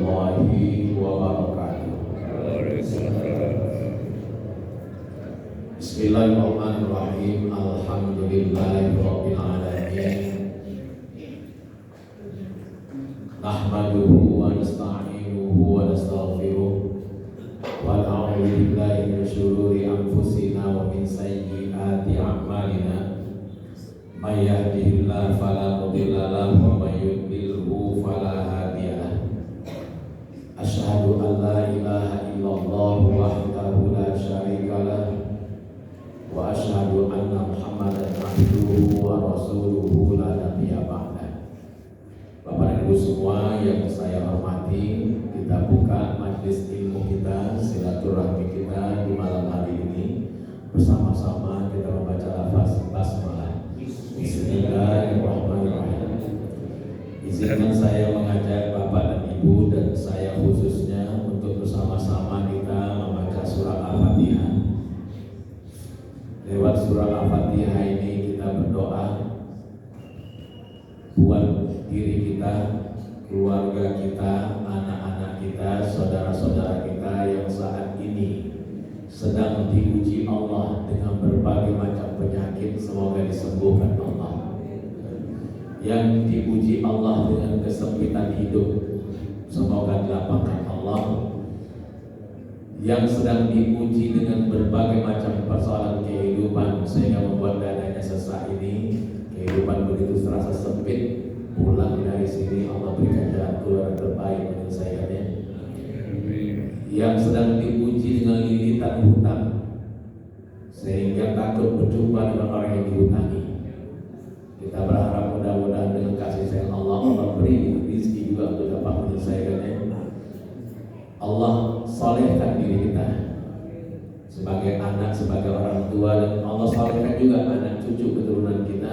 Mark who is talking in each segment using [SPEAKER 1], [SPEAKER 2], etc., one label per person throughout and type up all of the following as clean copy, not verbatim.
[SPEAKER 1] warahmatullahi wabarakatuh. Bismillahirrahmanirrahim. Alhamdulillahirabbil alamin. Nahmaduhu wa nasta'inuhu wa nastaghfiruh wa na'udzu billahi min shururi anfusina wa min sayyiati a'malina. May yahdihillahu fala mudilla lahu wa may yudlilhu fala hadiya lahu. Asyhadu an la ilaha illallah wahdahu la syarika lahu wa asyhadu anna Muhammadan abduhu wa rasuluhu la nabiyya ba'da. Bapak dan Ibu semua yang saya hormati, kita buka majelis ilmu kita, silaturahmi kita di malam hari ini. Bersama-sama kita membaca lafaz basmalah. Bismillahirrahmanirrahim. Izinkan saya mengajak Bapak dan Ibu dan saya khususnya untuk bersama-sama kita membaca surah Al-Fatihah. Lewat surah Al-Fatihah ini kita berdoa buat diri kita, keluarga kita, anak-anak kita, saudara-saudara kita yang saat ini sedang diuji Allah dengan berbagai macam penyakit, semoga disembuhkan Allah. Yang diuji Allah dengan kesempitan hidup, semoga dilapangkan Allah. Yang sedang diuji dengan berbagai macam persoalan kehidupan sehingga membuat dadanya sesak ini, kehidupan begitu terasa sempit, pulang dari sini Allah berikan jalan keluar terbaik menyelesaikannya. Yang sedang diuji dengan lilitan hutang sehingga takut berjumpa dengan orang yang dihutangi, kita berharap mudah-mudahan dengan kasih sayang Allah beri rezeki juga untuk dapat menyelesaikannya. Allah solehkan diri kita sebagai anak, sebagai orang tua, dan Allah solehkan juga anak cucu keturunan kita.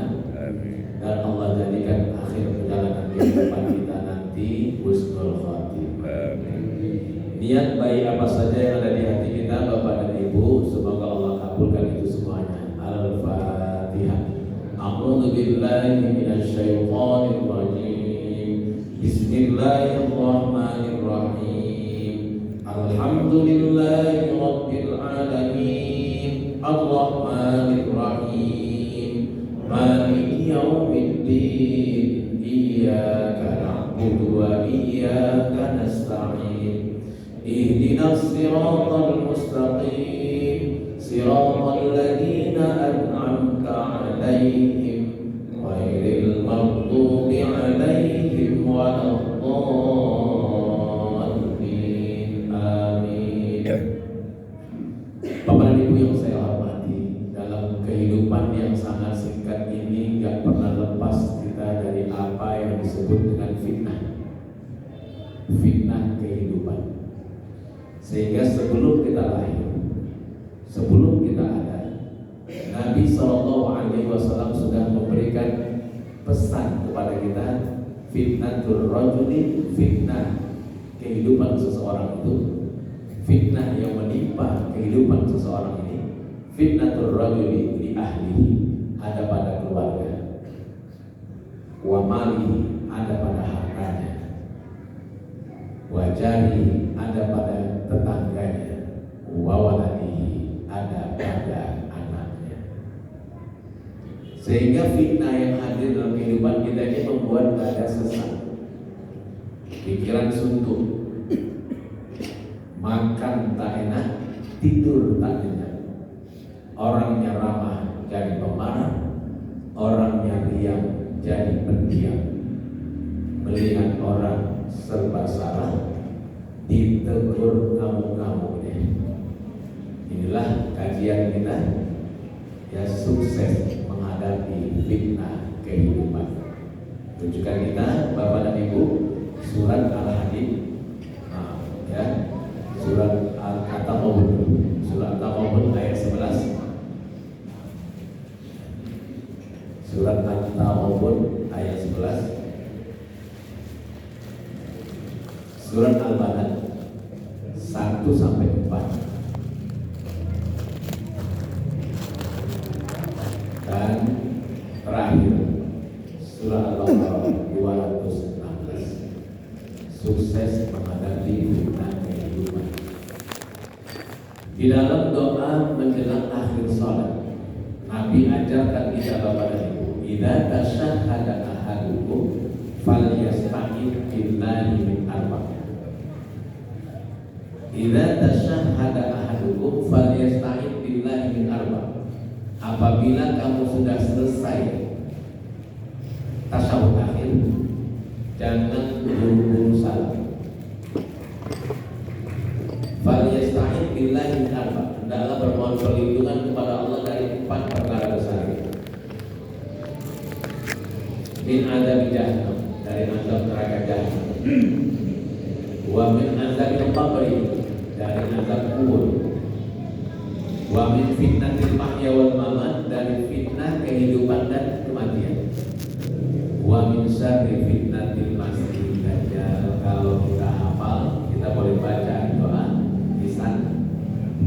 [SPEAKER 1] Dan Allah jadikan akhir perjalanan kehidupan kita nanti husnul khotimah. Niat baik apa saja yang ada di hati kita, Bapak dan Ibu, semoga Allah kabulkan itu semuanya. Al-Fatihah. A'udzu billahi minasy syaithanir rajim. Bismillahirrahmanirrahim. Alhamdulillahi rabbil alamin. Arrahmanir rahim. Maliki yaumiddin. Iyyaka na'budu wa iyyaka nasta'in. Ihdinas siratal mustaqim. Siratal ladzina an'amta 'alaihim ghairil maghdubi 'alaihim waladdallin. Amin. Bapak dan Ibu yang saya hormati, dalam kehidupan yang sangat singkat ini gak pernah lepas kita dari apa yang disebut dengan fitnah. Fitnah kehidupan. Sehingga sebelum kita lahir, sebelum kita ada, Nabi SAW sudah memberikan pesan kepada kita, fitnatul rajuli, fitnah kehidupan seseorang itu, fitnah yang menimpa kehidupan seseorang ini, fitnatul rajuli li ahlihi, ada pada keluarga, wa malihi, ada pada hartanya, wa jarihi, ada pada tetangganya, wa waladihi, ada pada anaknya. Sehingga fitnah yang hadir dalam kehidupan kita ini membuat dada sesak, pikiran suntuk, makan tak enak, tidur tak nyenyak. Orangnya ramah jadi pemarah, orangnya diam jadi pendiam. Melihat orang serba salah, ditegur ngamuk-ngamuknya. Inilah kajian kita ya, sukses menghadapi fitnah kehidupan. Rujukan kita Bapak dan Ibu, surat Al-Hadid, ya, surat Al-Taghabun, surat Al-Taghabun ayat 11. Surat Al-Taghabun ayat 11. Surat Al-Balad 1 sampai 4. Dan terakhir surah Al-Baqarah 216. Sukses sukses menghadapi fitnah kehidupan. Di dalam doa menjelang akhir sholat, Nabi ajarkan kita Bapak dan Ibu, idza tasyahhada ahadukum falyasta'id billahi min arba'. Idza tasyahhada ahadukum falyasta'id billahi min arba'. Apabila kamu sudah selesai tasyahud akhir, jangan buru-buru salam. Falyasta'id billahi min arba'. Hendaklah bermohon perlindungan kepada Allah dari 4 perkara besar. Min azab jahannam, dari azab neraka jahannam. Wa min azabil qabri, dari azab kubur. Wa min fitnatil mahya wal mamat, dari fitnah kehidupan dan kematian. Wa min syarri fitnatil masiihid dajjal. Kalau kita hafal, kita boleh baca doa lisan,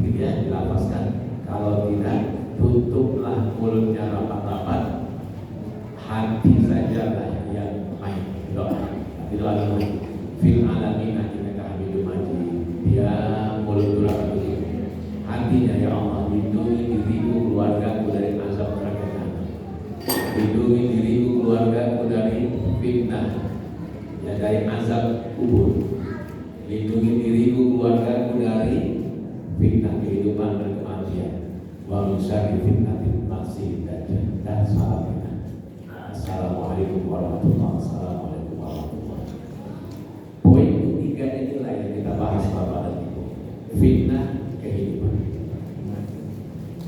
[SPEAKER 1] gitu ya, dilafazkan. Kalau tidak, tutuplah mulutnya rapat-rapat, hati sajalah yang main. Doa, tapi doa dulu. Fil alamin innaka hamidum majid. Dia mulut rapat itu. Hatinya, ya Allah, lindungi diriku, keluargaku dari azab neraka jahanam. Lindungi diriku, keluargaku dari fitnah, ya, dari azab kubur. Lindungi diriku, keluargaku dari fitnah kehidupan dan kematian. Wa min syarri fitnatil masiihid dajjal. Dan salam. Assalamualaikum warahmatullahi wabarakatuh. Poin ketiga inilah yang kita bahas Bapak dan Ibu. Fitnah kehidupan.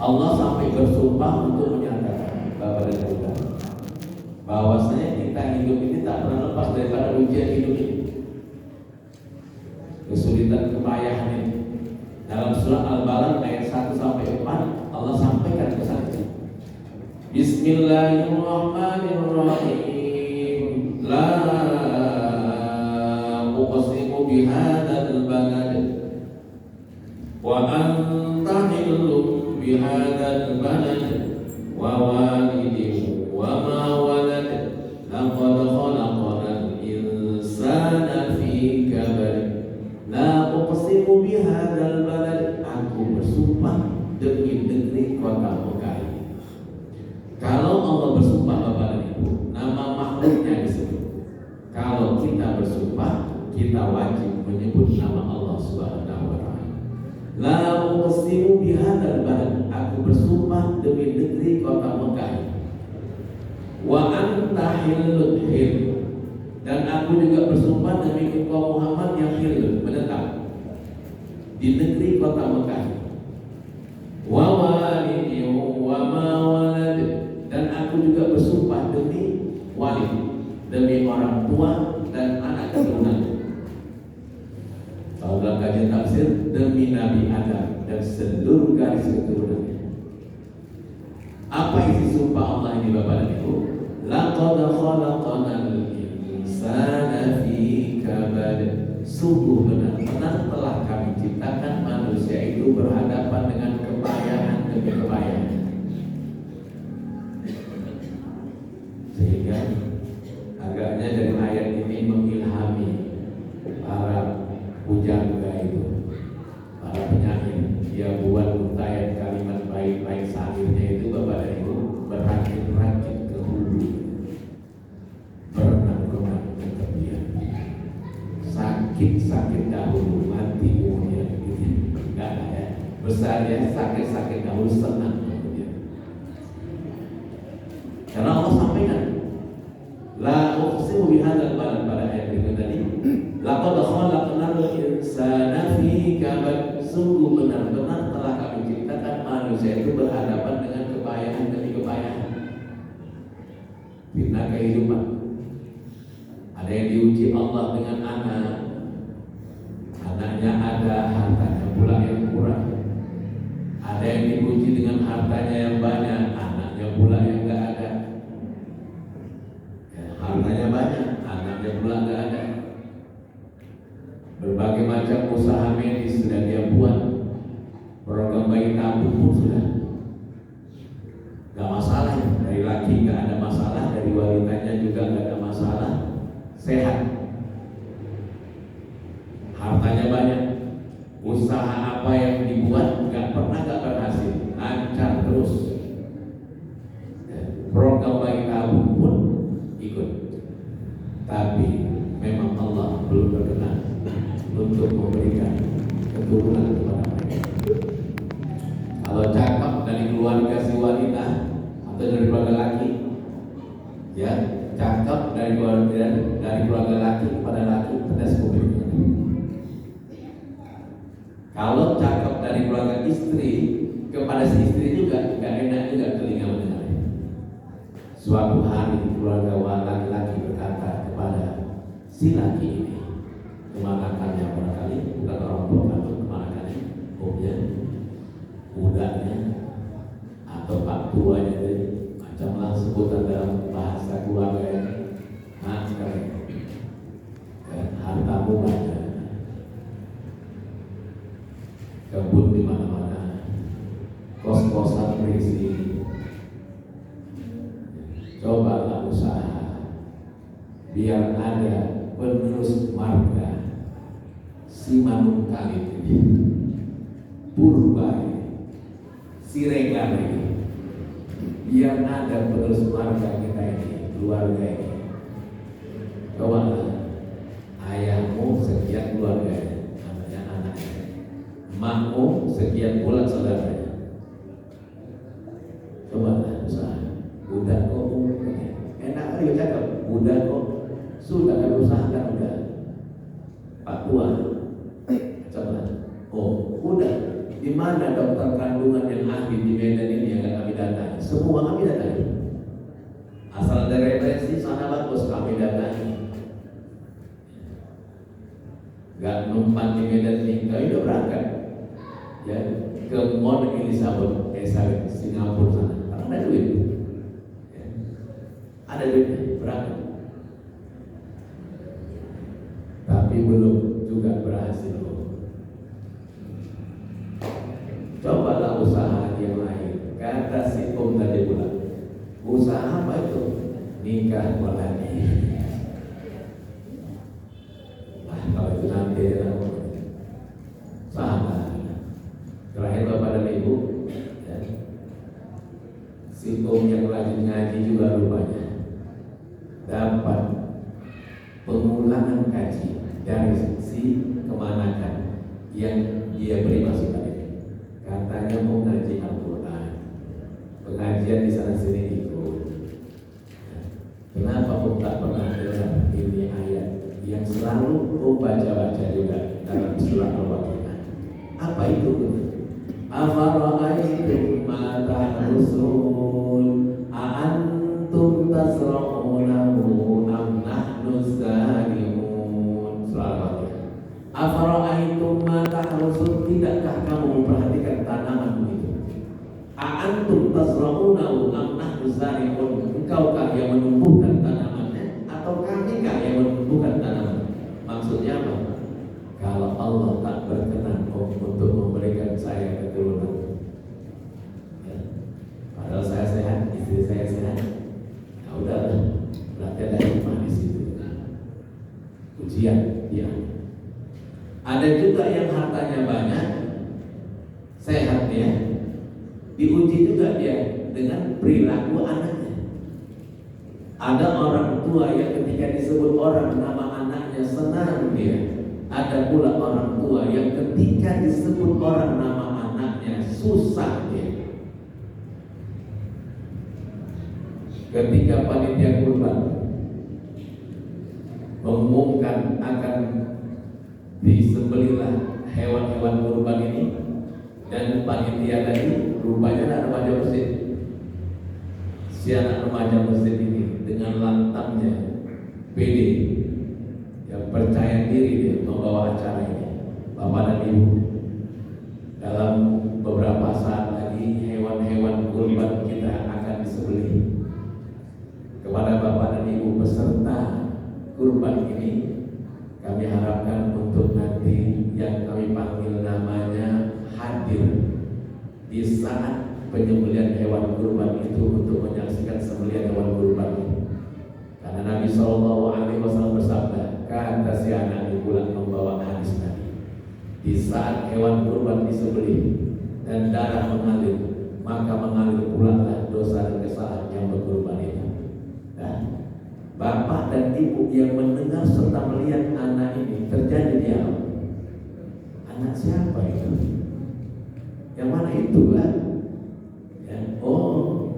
[SPEAKER 1] Allah sampai bersumpah untuk menyatakan Bapak dan Ibu bahwasanya kita hidup ini tak pernah lepas daripada ujian hidup ini, kesulitan, kepayahan ini. Dalam surah Al-Balad ayat 1 sampai 4 Allah sampaikan pesan itu. Bismillahirrahmanirrahim. La uqsimu bihadzal balad wa anta hillum bihadzal balad wa walidin wa ma walad laqad khalaqnal insana fi kabad. La uqsimu bihadzal balad. Aku bersumpah demi negeri kota Mekah. Kalau Allah bersumpah Bapak dan Ibu, nama makhluknya disebut. Kalau kita bersumpah, kita wajib menyebut nama Allah Subhanahu wa Ta'ala. La uqsimu bihadzal balad. Aku bersumpah demi negeri kota Mekah. Wa anta hillun hil. Dan aku juga bersumpah demi engkau Muhammad yang hillun, menetap di negeri kota Mekah. Wa walidin wa ma walad. Dan aku juga bersumpah demi walid, demi orang tua dan anak keturunan. Kalau dalam kajian tafsir, demi Nabi Adam dan seluruh garis keturunannya. Apa isi sumpah Allah ini Bapak dan Ibu? Laqad khalaqnal insana fi kabad. Sungguh benar-benar telah kami ciptakan manusia itu berhadapan dengan kepayahan demi kepayahan. Sehingga agaknya dari ayat ini mengilhami para pujangga itu, para penyanyi. Dia buat untayan kalimat baik-baik syairnya itu Bapak dan Ibu, berakit-rakit ke hulu, berenang-renang ke tepian. Sakit-sakit dahulu, mati kemudian begitu. Enggak ada ya. Besar ya, sakit-sakit dahulu, senang kemudian. Karena Allah sampaikan, la uqsimu bihadzal balad pada ayat itu tadi. Laqad khalaqnal insana fi kabad. Sungguh benar-benar telah kami ciptakan manusia itu berhadapan dengan kepayahan demi kepayahan. Fitnah kehidupan. Ada yang diuji Allah dengan anak, anaknya ada, hartanya pula yang kurang. Ada yang diuji dengan hartanya yang banyak, anaknya pula yang enggak ada. Hartanya banyak, anaknya pula enggak ada. Berbagai macam usaha medis sudah dia buat, program bayi tabung pun sudah. Enggak masalah ya, dari laki enggak ada masalah, dari wanitanya juga enggak ada masalah, sehat. hartanya banyak, usaha apa yang dibuat nggak berhasil, lancar terus. Program bayi tabung pun ikut, tapi memang Allah belum berkenan untuk memberikan keturunan kepada mereka. Kalau cakap dari keluarga si wanita atau dari keluarga laki, ya cakap dari keluarga laki kepada laki, pedas kuping. Kalau cakap dari keluarga istri kepada si istri juga nggak enak juga telinga mendengar. Suatu hari keluarga laki-laki berkata kepada si laki ini, kemanakannya barangkali bukan orang tua kandung, kemanakannya omnya, budaknya atau pak tuanya, macamlah sebutan dalam bahasa keluarga ini, hartamu banyak, kebun di mana-mana, kos-kosan berisi. Cobalah usaha biar ada penerus marga si Manungkalit ini, Purba ini, Siregar ini, biar ada penerus marga kita ini, keluarga ini. Cobalah ayahmu sekian keluarganya, namanya anaknya, emakmu sekian pula saudaranya. Cobalah usaha. Udah kok enak kali cakap, udah kok sudah kan usahakan udah Pak Tua, coba, udah di mana dokter kandungan yang ahli di Medan ini yang kami datangi, semua kami datangi, asal ada referensi sana bagus kami datangi, nggak numpang di Medan ini, kami udah berangkat ya ke Mount Elizabeth, Singapura sana, karena ada duit. Ada duitnya, berangkat. Tapi belum juga berhasil. Cobalah usaha yang lain. Kata si Om tadi pula, usaha apa itu? Nikah walani. Kalau itu nanti sama. Terakhir Bapak dan Ibu, ya. Si Om yang rajin ngaji juga rupanya dapat pengulangan kaji dari si kemanakan yang dia beri masukan ini. Katanya mau ngaji Al-Quran, pengajian di sana sini ikut. Kenapa Om tak pernah dengar ini ayat yang selalu Om baca-baca juga dalam surah Al-Baqarah? Apa itu? Afara'aytum ma tahrusun a'antum tasra'unahu am nahnu zalimun. Surah Afara'aytum ma tahrusun, tidakkah kamu memperhatikan tanaman itu? A'antum tasra'unahu am nahnu zalimun, engkaukah yang menumbuhkan tanamannya atau kamikah yang menumbuhkan tanaman? Maksudnya apa? Kalau Allah tak berkenan untuk memberikan saya keturunan, ya, padahal saya sehat, istri saya sehat, ya udahlah, berarti ada hikmah di situ. Ujian dia. Ada juga yang hartanya banyak, sehat dia, diuji juga dia dengan perilaku anaknya. Ada orang tua yang ketika disebut orang nama anaknya senang dia. Ada pula orang tua yang ketika disebut orang nama anaknya susah dia. Ketika panitia kurban mengumumkan akan disembelihlah hewan-hewan kurban ini, dan panitia tadi rupanya anak remaja masjid. Si anak remaja masjid ini dengan lantangnya pede, yang percaya diri dia membawa acara ini. Bapak dan Ibu, dalam beberapa saat lagi hewan-hewan kurban kita akan disembelih. Kepada Bapak dan Ibu peserta kurban ini, kami harapkan untuk nanti yang kami panggil namanya hadir di saat penyembelihan hewan kurban itu untuk menyaksikan sembelihan hewan kurban ini. Karena Nabi SAW bersabda, kata si anak ini pulang membawa hadis Nabi, Di saat hewan kurban disembelih dan darah mengalir, maka mengalir pula dosa dan kesalahan yang berkorban itu. Dan bapak dan ibu yang mendengar serta melihat anak ini terjadi di alam. Anak siapa itu? Yang mana itu kan? Ya. Oh,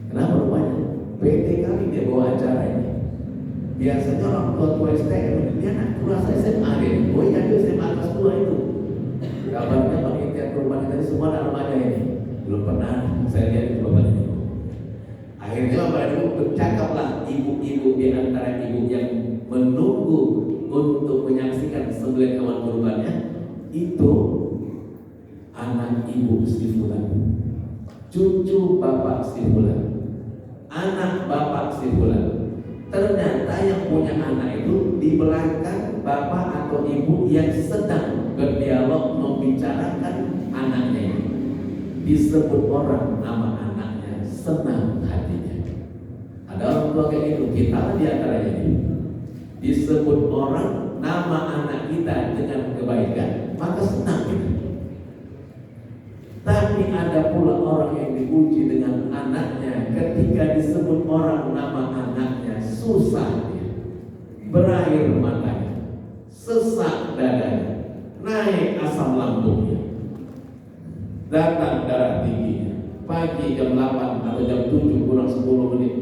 [SPEAKER 1] kenapa rupanya? PT kali dia bawa acara ini. Biasanya orang tua STM, dia anak kelas SMA deh. Oh iya, dia SMA kelas 2 itu. Kabarnya panitia kurban tadi semua anak remaja ini. Belum pernah saya lihat di kurban ini. Akhirnya Bapak Ibu bercakaplah ibu-ibu di antara ibu yang menunggu untuk menyaksikan sembelihan hewan kurbannya itu anak ibu si fulan, cucu bapak si fulan, anak bapak si fulan. Ternyata yang punya anak itu di belakang bapak atau ibu yang sedang berdialog membicarakan anaknya ini. Disebut orang nama anaknya, senang hatinya. Ada orang tua kayak gitu, kita di antaranya ini. Disebut orang nama anak kita dengan kebaikan, maka senang kita. Tapi ada pula orang yang dipuji dengan anaknya, ketika disebut orang nama anaknya susah dia, berair matanya, sesak dadanya, naik asam lambungnya, datang darah tingginya. Pagi jam 8 atau jam 7 kurang 10 menit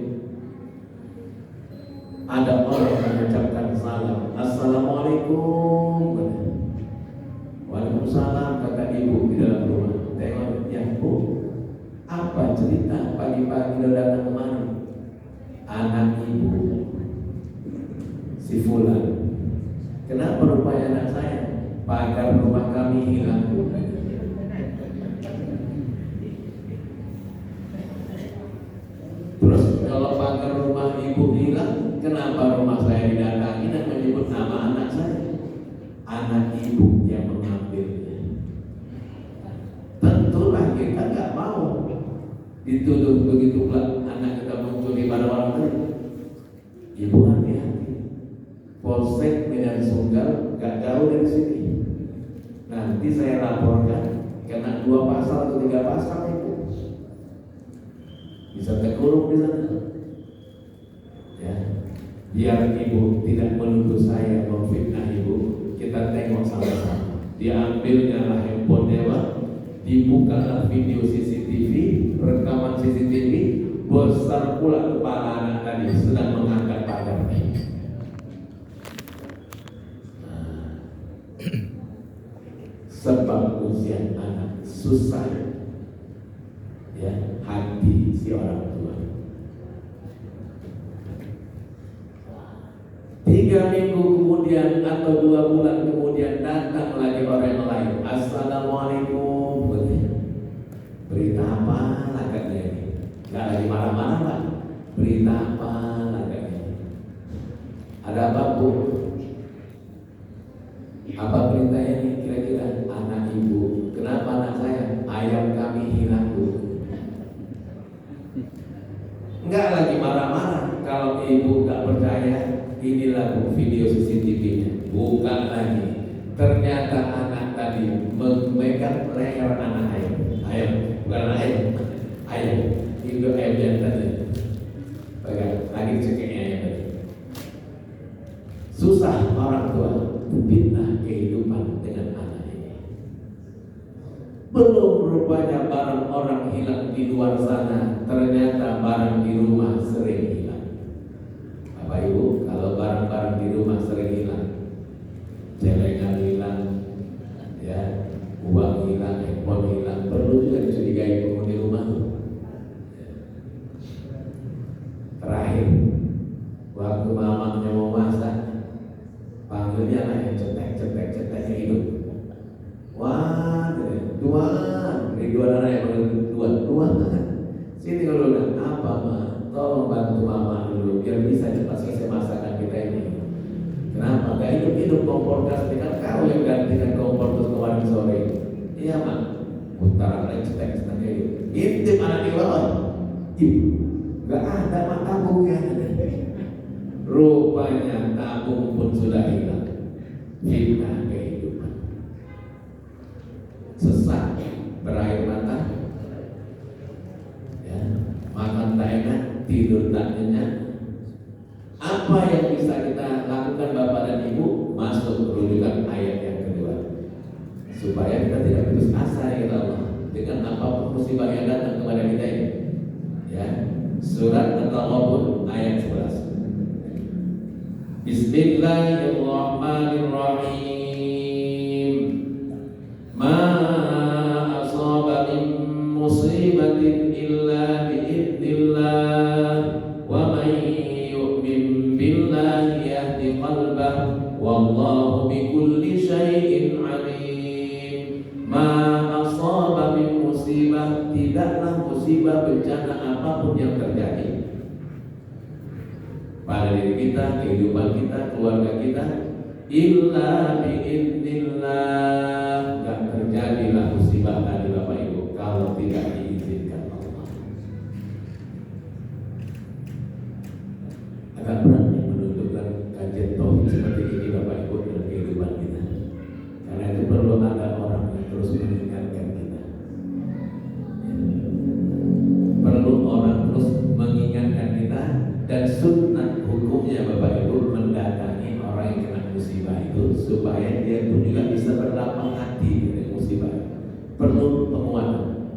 [SPEAKER 1] ada orang mengucapkan salam, Assalamualaikum. Waalaikumsalam, kata ibu di dalam rumah. Tengok, ya Bu, apa cerita pagi-pagi udah datang kemari? Anak ibu si fulan. Kenapa rupanya anak saya? Pagar rumah kami hilang. Terus kalau pagar rumah ibu hilang, kenapa rumah saya didatangi dan menyebut nama anak saya? Anak ibu yang mengambilnya. Tentulah kita nggak mau dituduh begitu pula anak kita muncul di pada orang lain. Ibu hati-hati. Polsek Medan Sunggal nggak jauh dari sini. Nanti saya laporkan kena 2 pasal atau 3 pasal itu. Bisa terkurung di sana. Ya, biar ibu tidak menuduh saya memfitnah ibu. Kita tengok sama-sama. Diambilnya lah handphone dewa, dibukalah video CCTV, rekaman CCTV, besar pula kepala anak tadi sedang mengangkat pagarnya. Sebab usia anak susah, ya, hati si orang tua. 3 minggu kemudian atau 2 bulan kemudian datang lagi orang lain. Assalamualaikum. Berita apa lagaknya ini? Gak lagi marah-marah Pak. Berita apa lagaknya? Ada apa Bu? Apa beritanya ini kira-kira? Anak ibu. Kenapa anak saya? Ayam kami hilang Bu. Enggak lagi marah-marah. Kalau ibu gak percaya, inilah video CCTV-nya. Bukan lagi. Ternyata anak tadi memegang leher anak ayam, bukan anak ayam, itu ayam jantan. Pegang lagi cekeknya ayam tadi. Susah orang tua fitnah kehidupan dengan anak ini. Belum rupanya barang orang hilang di luar sana, ternyata barang di rumah sering hilang. Bapak Ibu, kalau barang-barang di rumah sering hilang, celengan hilang, ya, uang hilang, handphone hilang, perlu juga dicurigai penghuni rumah. Terakhir, waktu mamanya mau masak, panggilnya anak yang cetek hidup. Wah, Tuan, Ridwan anak yang panggil Tuan, sini kalau udah apa Ma? Tolong bantu mama dulu biar bisa cepat selesai masakan kita ini. Kenapa? Gak hidup kompor gas dengan kau yang gantikan kompor terus kemarin sore. Iya Mak, putar lagi cetek itu. Intip anak di bawah. Gak ada Mak tabungnya. Rupanya tabung pun sudah hilang. Fitnah kehidupan. supaya kita tidak putus asa ya Allah dengan apapun musibah yang datang kepada kita ini. Ya, surat At-Taghabun ayat 11. Bismillahirrahmanirrahim. Ma asaba min musibatin illa biidznillah wa man yu'min billahi yahdi qalbah wallahu bikulli syai'in alim. Ma asaba min musibah, tidaklah musibah bencana apapun yang terjadi pada diri kita, kehidupan kita, keluarga kita, illa biidznillah, gak terjadilah musibah tadi Bapak Ibu kalau tidak diizinkan Allah. Agak berat menunjukkan kajian tauhid seperti ini Bapak Ibu dalam kehidupan kita, karena itu perlu ada orang yang terus mengingatkan kita. Perlu orang terus mengingatkan kita, dan sunnah hukumnya Bapak Ibu mendatangi orang yang kena musibah itu supaya dia pun juga bisa berlapang hati dari musibah. Perlu penguatan,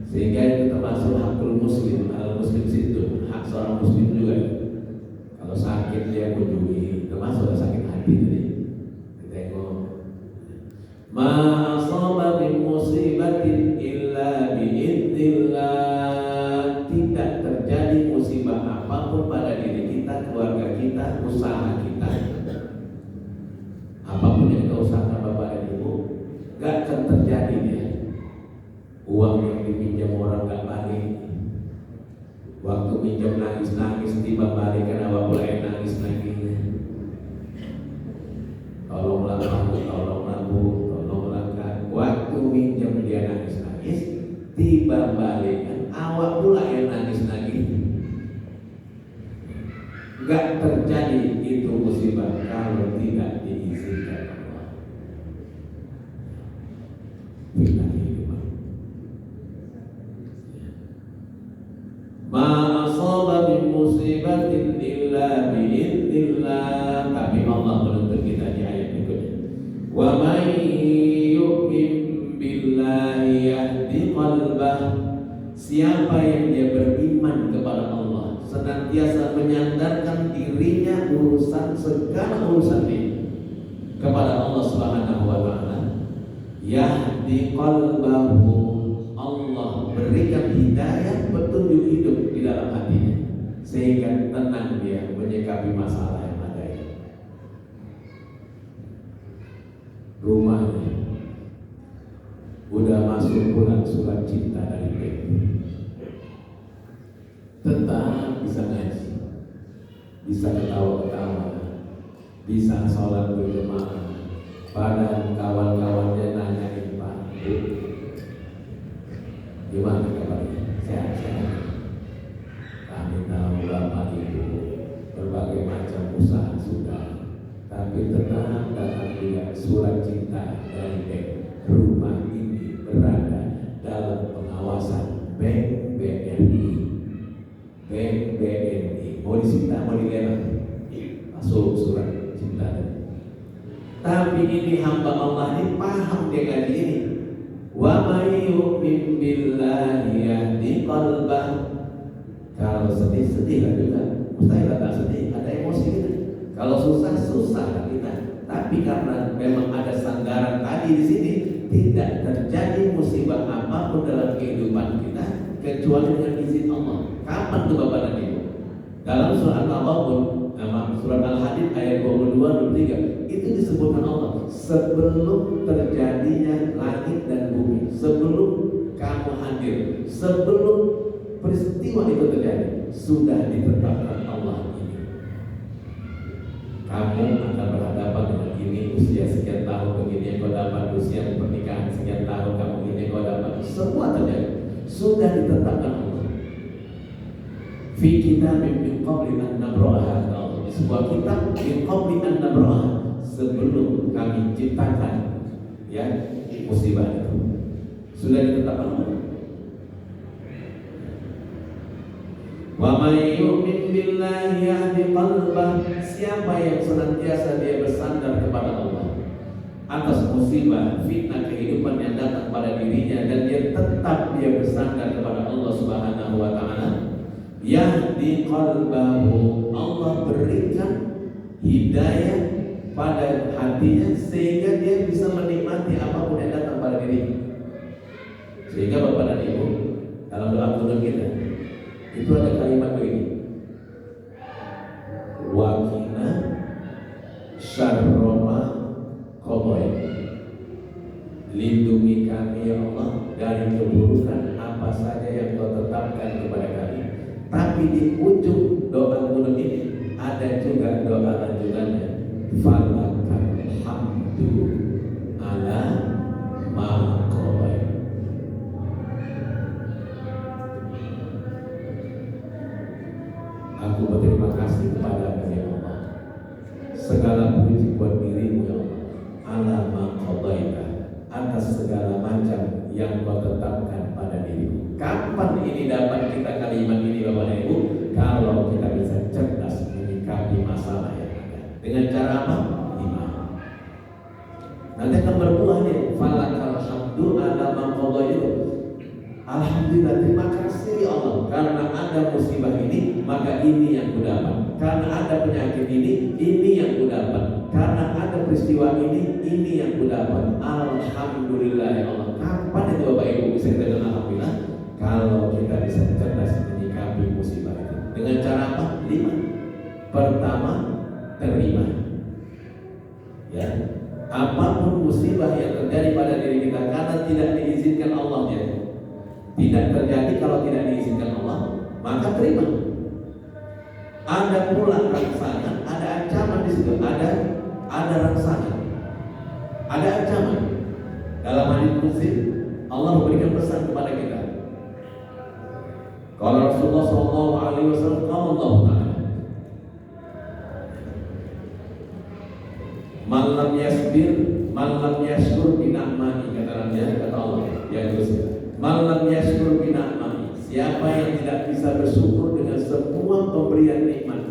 [SPEAKER 1] sehingga itu termasuk hakul muslim. Al muslim situ, hak seorang muslim juga. Kalau sakit dia kunjungi, termasuk sakit hati tadi. Tengok. Ma asaba min musibatin illa biidznillah. Tidak terjadi musibah apapun pada diri kita, keluarga kita, usaha kita, apapun yang kita usahakan Bapak dan Ibu, gak akan terjadi dia. Uang yang dipinjam orang gak balik, waktu pinjam nangis-nangis, tiba balik karena mulai nangis lagi. Tolonglah aku, tolonglah Bu, tolonglah Kak. Waktu pinjam dia nangis-nangis, tiba balik awak pula yang nangis lagi. Gak terjadi itu musibah kalau tidak diizinkan Allah. Ma asaba min musibatin illa biidznillah. Tapi Allah menuntut kita di ayat berikutnya. Wa may yu'min billahi yahdi qalbah. Siapa yang dia beriman kepada Allah, senantiasa menyandarkan dirinya urusan segala urusan ini kepada Allah Subhanahu wa taala, yahdi qalbahu, Allah berikan hidayah, petunjuk hidup di dalam hatinya, sehingga tenang dia menyikapi masalah yang ada ini. Rumahnya udah masuk bulan surat cinta dari BEM, tetap bisa ngaji, bisa ketawa-ketawa, bisa sholat berjemaah. Padahal kawan-kawannya nanyain, Pak, Bu, gimana kabarnya? Sehat-sehat? Kami tahu Bapak Ibu berbagai macam usaha sudah, tapi tetap datang juga surat cinta dari BEM. Rumah ini berada dalam pengawasan Bank BNI. Bank BNI mau disita, mau dilelang, masuk surat cinta. Tapi ini hamba Allah ini paham dengan ini. Wa may yu'min billahi yahdi qalbah. Kalau sedih-sedih lah juga, mustahil tak sedih, ada emosi kita. Kalau susah kita. Tapi karena memang ada sandaran tadi di sini, tidak terjadi musibah apapun dalam kehidupan kita kecuali dengan izin Allah. Kapan tuh Bapak dan Ibu? Dalam surat Al-Taghabun, surat Al-Hadid ayat 22-23, itu disebutkan Allah sebelum terjadinya langit dan bumi, sebelum kamu hadir, sebelum peristiwa itu terjadi, sudah ditetapkan Allah ini. Kamu akan berhadapan dengan ini, usia sekian tahun begini yang kau dapat, usia pernikahan sekian tahun kamu ini yang kau dapat, semua terjadi, sudah ditetapkan Allah. Fi kitabim min qabli an nabra'aha, di sebuah kitab min qabli an nabra'aha, sebelum kami ciptakan ya musibah itu, sudah ditetapkan Allah. Wa may yu'min billahi yahdi qalbah. Siapa yang senantiasa dia bersandar kepada Allah, atas musibah fitnah kehidupan yang datang pada dirinya, dan dia tetap bersandar kepada Allah Subhanahu wa taala, yahdi qalbahu, Allah berikan hidayah pada hatinya sehingga dia bisa menikmati apapun yang datang pada dirinya. Sehingga Bapak dan Ibu, dalam doa kunut kita itu ada kalimat begini, waqina syarroma qadai, lindungi kami ya Allah dari keburukan apa saja yang Kau tetapkan kepada kami. Tapi di ujung doa kunut ini ada juga doa lanjutannya, falakal hamdu ala ma qadai. Aku berterima kasih kepada ya Allah, segala puji buat dirimu ya Allah, ala ma qadaita, atas segala macam yang Kau tetapkan pada dirimu. Kapan ini dapat kita kalimat ini Bapak dan Ibu? Kalau kita bisa cerdas menyikapi masalah yang ada. Dengan cara apa? Iman. Nanti akan berbuah nih. Falakal hamdu ala ma qadaita. Alhamdulillah, terima kasih ya Allah, karena ada musibah ini maka ini yang kudapat, karena ada penyakit ini yang kudapat, karena ada peristiwa ini yang kudapat. Alhamdulillah ya Allah. Kapan itu Bapak Ibu bisa kita dengan alhamdulillah? Kalau kita bisa cerdas menyikapi musibah itu. Dengan cara apa? 5. Pertama, terima. Ya, apapun musibah yang terjadi pada diri kita karena tidak diizinkan Allah, ya, tidak terjadi kalau tidak diizinkan Allah, maka terima. Ada pula rangsangan, ada ancaman di situ, ada rangsangan, ada ancaman. Dalam hadis Qudsi Allah memberikan pesan kepada kita. Kalau Rasulullah SAW, qala Allah Ta'ala, man lam yasbir, man lam yashkur bi ni'mati, kata Allah, ya Qudsi. Man lam yashkur bi ni'mati, siapa yang tidak bisa bersyukur dengan semua pemberian nikmat,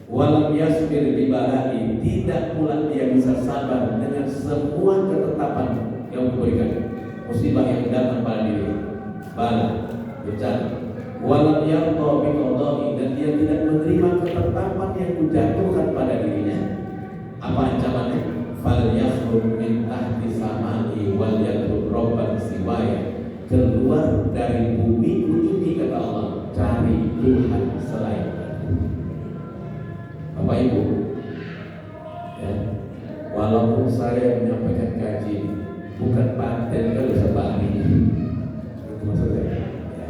[SPEAKER 1] walam yasbir bi bala'i, tidak pula dia bisa sabar dengan semua ketetapan yang memberikan musibah yang datang pada diri, bala, bencana, walam yarda bi qada'i, dan dia tidak menerima ketetapan yang dijatuhkan pada dirinya. Apa ancamannya? Fal yakhruj min tahti samai wal yatruk rabban siwaya, keluar dari bumi ini, kata Allah, cari Tuhan selain aku. Bapak Ibu, ya, walaupun saya menyampaikan kaji bukan paten kalau sebalik, itu maksud saya. Ya.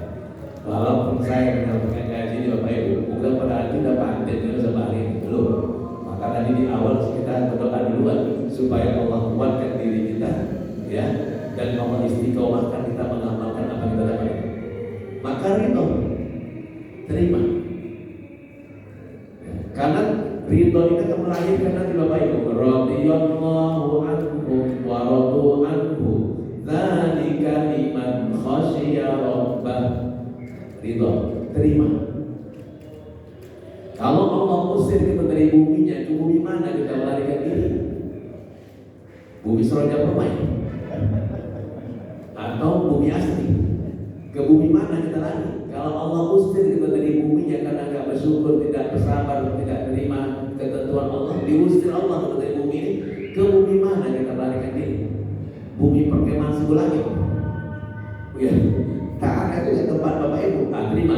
[SPEAKER 1] Walaupun saya menyampaikan kaji ini Bapak Ibu, bukan berarti udah paten kalau sebalik, belum. Maka tadi di awal kita berdoa duluan supaya Allah kuatkan diri kita, ya, dan Allah istiqomahkan kita mengamalkan apa kita dapat. Maka ridho, terima. Ya, karena ridho itu akan melahirkan nanti Bapak Ibu, radhiyallahu anhu wa radu anhu, dzalika liman khasyiya rabbah. Ridho, terima. Kalau Allah usir kita dari buminya, ke bumi mana kita melarikan diri? Bumi Seroja Permai atau bumi asli? Ke bumi mana kita lari? Kalau Allah usir kita dari buminya karena nggak bersyukur, tidak bersabar, tidak terima ketentuan Allah, diusir Allah dari bumi ini, ke bumi mana kita melarikan diri? Bumi perkemahan suku langit. Ya, tak ada juga tempat Bapak Ibu. Terima.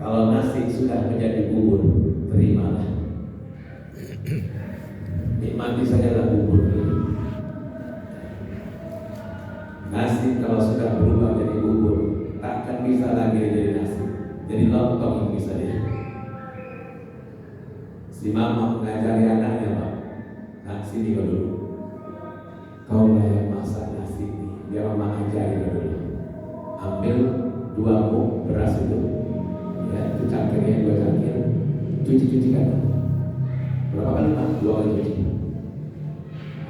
[SPEAKER 1] Kalau nasi sudah menjadi bubur, terimalah. Nikmati sajalah bubur. Nasi kalau sudah berubah jadi bubur, takkan bisa lagi jadi nasi, jadi lontong bisa dia. Si mama mengajari anaknya, Pak, nah sini kau dulu, kau lah yang masak nasi ini, biar mama ajari kau dulu. Ambil 2 muk beras itu, ya, itu cangkirnya 2 cangkir, cuci kan. Berapa kali Pak? 2 kali cuci.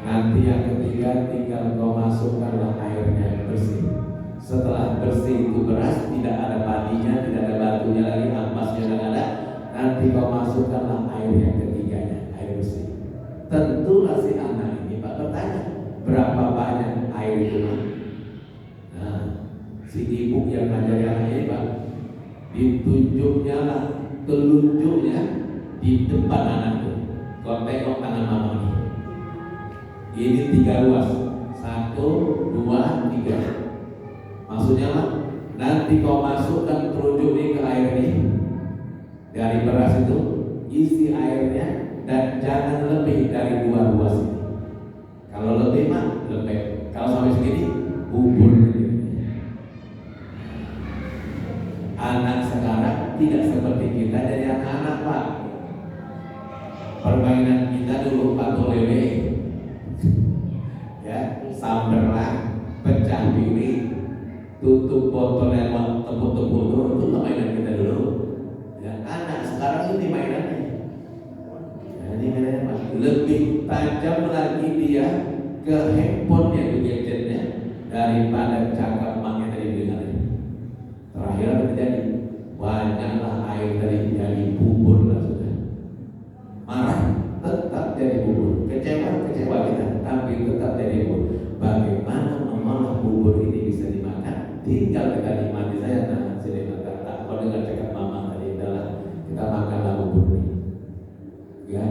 [SPEAKER 1] Nanti yang ketiga tinggal kau masukkanlah airnya yang bersih. Setelah bersih itu beras, tidak ada padinya, tidak ada batunya lagi, ampasnya tidak ada. Nanti kau masukkanlah air yang ketiganya, air bersih. Tentulah si anak ini Pak berapa banyak air itu Pak? Nah, si ibu yang ngajari anaknya ini Pak, ditunjuknya lah, telunjuknya di depan anaknya. Kau tengok tangan mama ini. Ini 3 ruas, 1, 2, 3. Maksudnya Pak, nanti kau masukkan telunjuk ini ke air ini dari beras itu, isi airnya dan jangan lebih dari 2 ruas ini. Kalau lebih mah lebih. Kalau sampai segini bubur. Anak sekarang tidak seperti kita dari anak-anak Pak. Permainan kita dulu batu lele, ya, samberlah, pecah piring, tutup botol lewat tepuk-tepuk itu permainan kita dulu. Ya, anak sekarang ini mainannya. Ya, ini mainannya Pak. Lebih tajam lagi dia ke handphonenya, ke gadgetnya daripada cakap mangnya tadi dengar. Terakhir apa terjadi? Banyaklah air dari bubur lah sudah. Marah tetap jadi bubur, kecewa kita, tapi tetap jadi bubur. Bagaimana mengolah bubur ini bisa dimakan? Tinggal kita nikmati saya. Nah, sini tak kau dengar cakap mama tadi adalah kita makanlah bubur ini. Ya,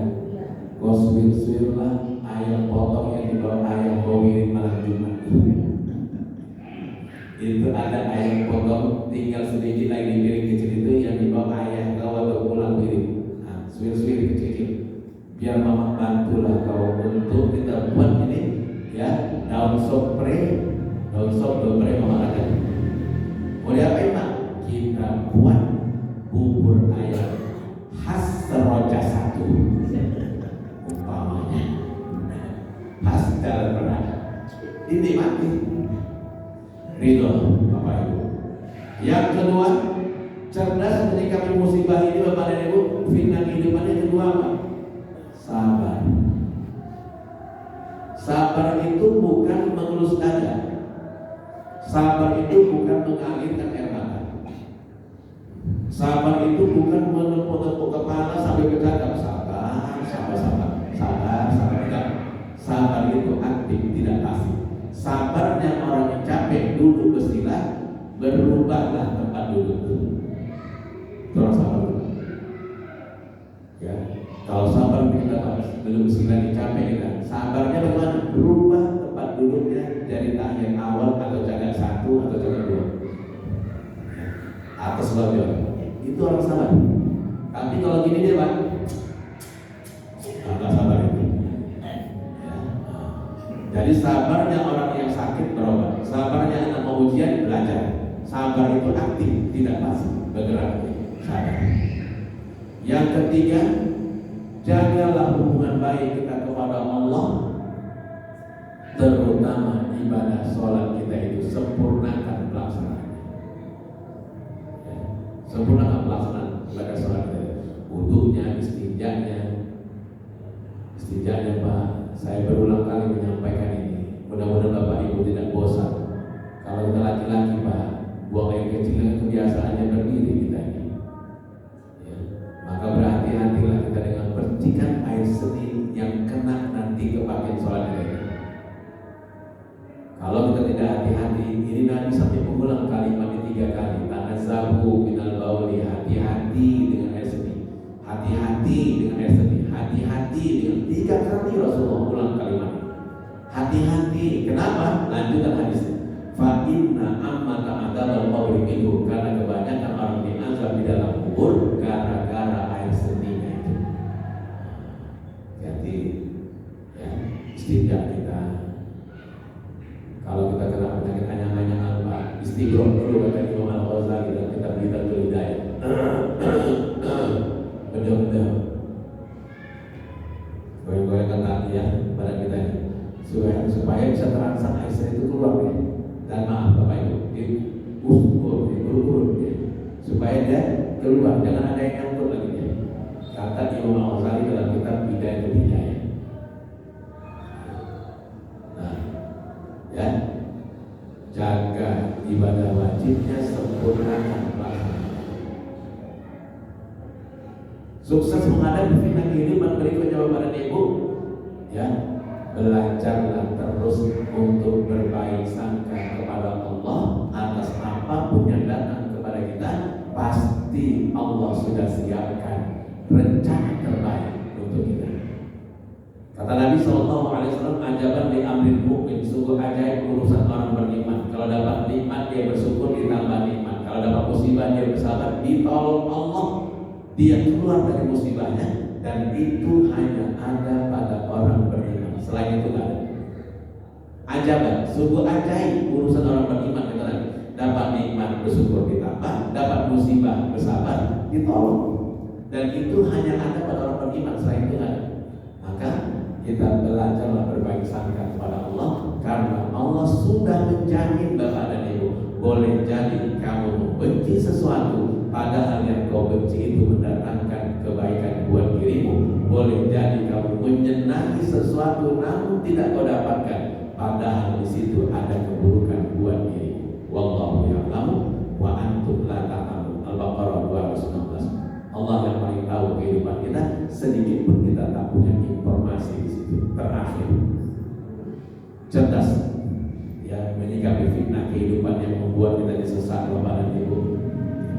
[SPEAKER 1] kau suir-suirlah ayam potong yang dibawa ayam bawir malam Jumat. Itu ada ayam potong tinggal sedikit lagi di piring kecil itu yang dibawa ayah kau atau pulang piring. Nah, suir-suir kecil-kecil. Biar mama bantulah kau untuk kita buat ini, ya, daun sop dopre mama ada. Mau diapain Pak? Kita buat bubur ayam khas Seroja 1. Umpamanya khas Jalan Berat. Ini mati. Ridho Bapak Ibu. Yang kedua, cerdas menyikapi musibah ini Bapak dan Ibu. Fitnah kehidupan yang kedua Pak, sabar. Sabar itu bukan mengelus dada. Sabar itu bukan mengalirkan air mata. Sabar itu bukan menepuk-tepuk kepala sampai bercakap sabar. Enggak. Sabar itu aktif, tidak pasif. Sabarnya orang yang capek duduk bersila, berubahlah tempat duduk itu. Terus sabar. Ya, kalau sabar kita belum bersila capek kita. Sabarnya bagaimana? Berubah tempat duduknya dari tahiyat awal atau jaga 1 atau jaga 2 atau sebagainya. Itu orang sabar. Tapi kalau gini dia Pak, nggak sabar itu. Jadi sabarnya orang yang sakit berobat, sabarnya anak mau ujian belajar. Sabar itu aktif, tidak pasif, bergerak. Sabar. Yang ketiga, jagalah hubungan baik kita kepada Allah, terutama ibadah sholat kita itu sempurnakan pelaksanaannya. Ya, sempurnakan pelaksanaan ibadah sholat kita. Wudunya, istinjanya Pak. Saya berulang kali menyampaikan ini. Mudah-mudahan Bapak Ibu tidak bosan. Kalau kita laki-laki Pak, buang air kecil dengan kebiasaannya berdiri kita ini. Ya. Maka berhati-hatilah kita dengan percikan air seni yang kena nanti ke pakaian sholat kita. Kalau kita tidak hati-hati, ini Nabi sampai mengulang kalimat ini 3 kali. Tanazzahu minal bauli, hati-hati dengan air seni. Hati-hati dengan air seni. Hati-hati dengan 3 kali Rasulullah ulang kalimat. Hati-hati. Kenapa? Lanjutan hadisnya. Fa inna amma ta'adzabal qabri minhu, karena kebanyakan orang diazab di dalam kubur gara-gara air seninya itu. Jadi ya, istinja kita. Kalau kita kena penyakit anyang-anyangan Pak, istighfar dulu kata Imam Al-Ghazali dalam kitab Bid'atul Hidayah. Bedah-bedah. Goyang-goyang kaki ya pada kita ini. Supaya bisa terangsang air seni itu keluar ya. Dan maaf Bapak Ibu, diukur ya. Supaya dia keluar, jangan ada yang nyangkut lagi ya. Kata Imam Al-Ghazali dalam kitab Bid'atul Hidayah. Nah, ya, jaga ibadah wajibnya, sempurnakan pelaksanaan. Sukses menghadapi fitnah kehidupan berikutnya Bapak dan Ibu, ya, belajarlah terus Kata Nabi SAW, ajaban li amrin mukmin, sungguh ajaib urusan orang beriman. Kalau dapat nikmat dia bersyukur, ditambah nikmat. Kalau dapat musibah dia bersabar, ditolong Allah, dia keluar dari musibahnya. Dan itu hanya ada pada orang beriman. Selain itu tidak ada. Ajaban, sungguh ajaib urusan orang beriman, kata Nabi. Dapat nikmat bersyukur ditambah, dapat musibah bersabar, ditolong. Dan itu hanya ada pada orang beriman. Selain itu tidak ada. Maka kita belajarlah berbagi sangka kepada Allah, karena Allah sudah menjamin Bapak dan Ibu. Boleh jadi kamu membenci sesuatu, padahal yang kau benci itu mendatangkan kebaikan buat dirimu. Boleh jadi kamu menyenangi sesuatu namun tidak kau dapatkan, padahal di situ ada keburukan buat dirimu. Wallahu ya'lamu wa antum la ta'lamun. Al-Baqarah 219. Allah yang paling tahu kehidupan kita, sedikit pun kita tak punya informasi di situ. Terakhir, cerdas ya menyikapi fitnah kehidupan yang membuat kita disesat Bapak dan Ibu,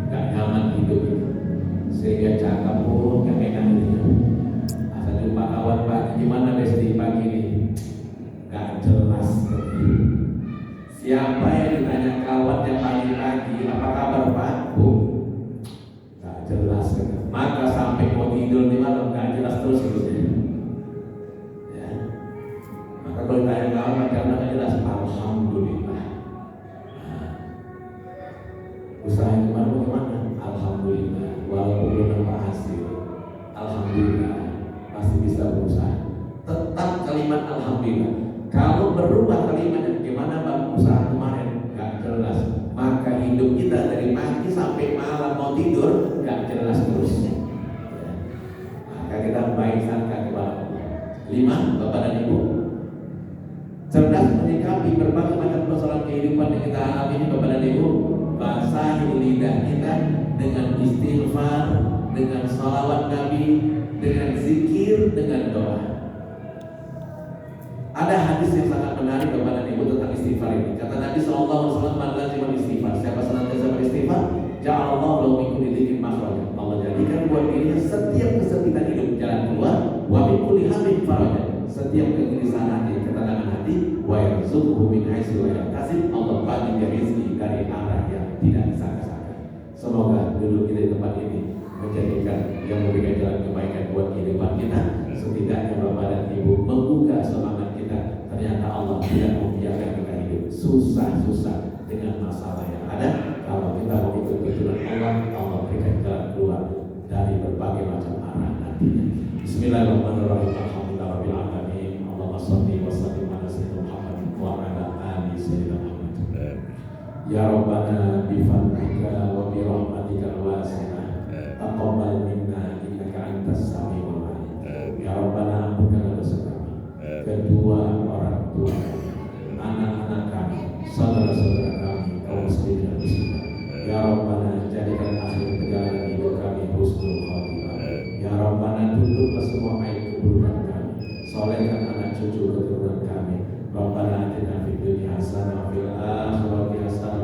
[SPEAKER 1] gak nyaman hidup itu, sehingga cakap yang enak ini. Asal jumpa kawan pagi, gimana besti pagi ini? Gak jelas. Siapa yang ditanya kawan yang pagi-pagi, apa kabar Pak? Bu? Jelas kan? Maka sampai mau tidur di malam nggak jelas terus ya. Maka kalau ditanya kawan macam nggak jelas, alhamdulillah. Usaha gimana? Alhamdulillah. Walaupun belum nampak hasil, alhamdulillah masih bisa berusaha. Tetap kalimat alhamdulillah. Kalau berubah kalimatnya, gimana bang usaha kemarin nggak jelas, maka hidup kita dari pagi sampai malam mau tidur nggak jelas terusnya. Maka kita baik sangka kepada Allah. 5, Bapak dan Ibu, cerdas menyikapi berbagai macam persoalan kehidupan yang kita alami ini. Bapak dan Ibu, basahi lidah kita dengan istighfar, dengan salawat Nabi, dengan zikir, dengan doa. Ada hadis yang sangat menarik Bapak dan Ibu tentang istighfar ini. Kata Nabi SAW, man lazima istighfar, siapa senantiasa beristighfar, ja'alallahu lahu min kulli dhiqin makhraja. Allah jadikan buat dirinya setiap kesempitan hidup jalan keluar, wa min kulli hammin faraja. Setiap kegelisahan hati, ketenangan hati, wa yarzuquhu min haitsu la yahtasib. Allah bagi dia rezeki dari arah yang tidak disangka-sangka. Semoga duduk kita di tempat ini menjadikan yang memberikan jalan kebaikan buat kehidupan kita. Setidaknya Bapak dan Ibu membuka semangat kita. Ternyata Allah tidak membiarkan kita hidup susah-susah dengan masalah yang ada. Kalau kita mau ikut tuntunan Allah, Allah berikan jalan keluar dari berbagai macam arah nantinya. Bismillahirrahmanirrahim. Alhamdulillahirabbil alamin. Allahumma shalli wa sallim ala sayyidina Muhammad wa ala ali sayyidina Muhammad. Ya Rabbana bi fadlika wa bi rahmatika al-wasi'ah taqabbal minna innaka antas samiul alim. Ya Rabbana, ampunkanlah dosa kami, kedua orang tua, anak-anak kami, saudara-saudara kami, kaum muslimin dan muslimat. Ya Rabbana, jadikan akhir perjalanan hidup kami husnul khatimah. Ya Rabbana, tutuplah semua aib keburukan kami, solehkan anak cucu keturunan kami. Rabbana atina fid dunya hasanah wa fil akhirati hasanah